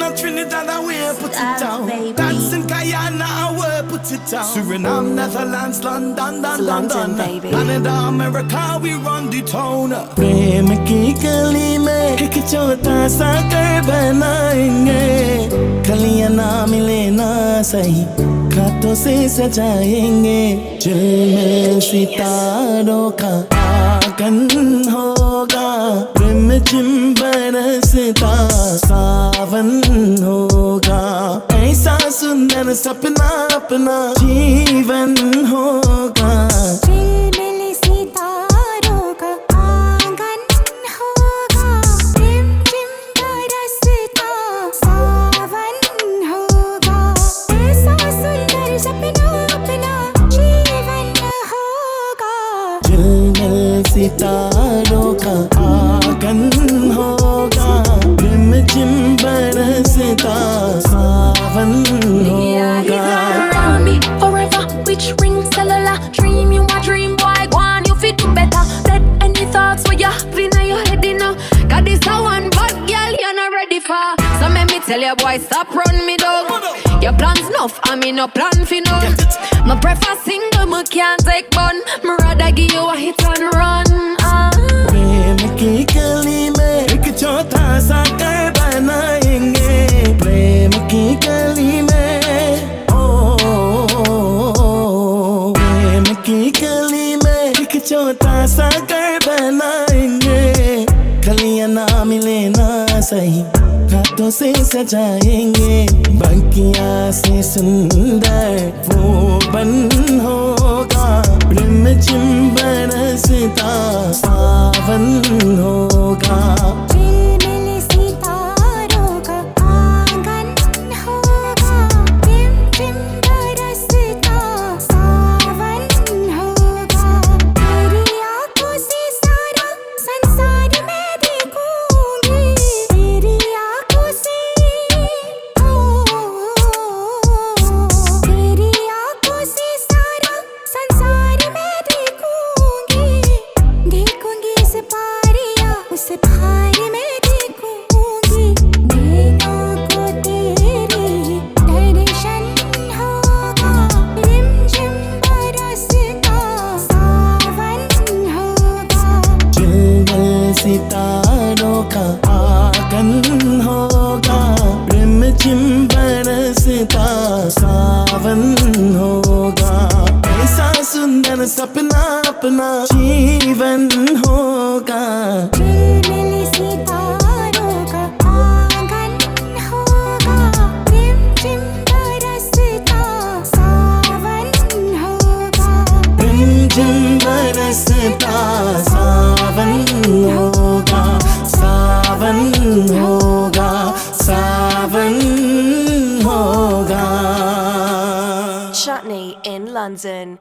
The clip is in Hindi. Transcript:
not Trinidad, I will put it down. baby. Dancing Guyana, I will put it down. Suriname, Netherlands, London, London, baby. Canada, America, we run the town. प्रेम की गली में एक छोटा सा घर बनाएंगे, कलियां ना मिले ना सही, खातों से सजाएंगे, झिलमिल सितारों का आंगन होगा, रिमझिम बरसता सावन होगा, ऐसा सुंदर सपना अपना जीवन होगा। झिलमिल सितारों का आंगन होगा, रिमझिम बरसता सावन होगा, ऐसा सुंदर सपना अपना जीवन होगा। झिलमिल सितारों का आंगन होगा, रिमझिम बरसता सावन होगा। Around me forever, which ring cellular? Dream you a dream boy, go on you fit better. Let any thoughts where you have in your head enough. Cause this a one bad girl you're not ready for. So make me tell you boy stop run me down. Your plans enough, I mean no plan for no. My prefer single, me can't take bun. Me rather give you a hit and run. प्रेम की गली में एक छोटा सा घर बनाएंगे, प्रेम की गली में प्रेम की गली में एक छोटा सा घर बनाएंगे, कलियां ना मिले ना सही, हाथों से सजाएंगे, बगिया से सुंदर वो बन होगा, रिमझिम बरसता सावन होगा। झिलमिल सितारों का आंगन होगा, रिमझिम बरसता सावन होगा, तेरी आँखों से सारा संसार मैं देखूंगी, तेरी आँखों से तेरी आँखों से सारा संसार मैं देखूंगी, देखूंगी इस पार या उस पार मैं देखूंगी, नैनों को तेरी दर्शन होगा, रिमझिम बरसता सावन होगा। झिलमिल सितारों का आंगन होगा, रिमझिम बरसता सावन होगा, ऐसा सुंदर सपना अपना जीवन होगा। झिलमिल सितारों का आंगन होगा, रिमझिम बरसता सावन होगा, रिमझिम बरसता सावन होगा, सावन होगा, सावन होगा। Chutney in London.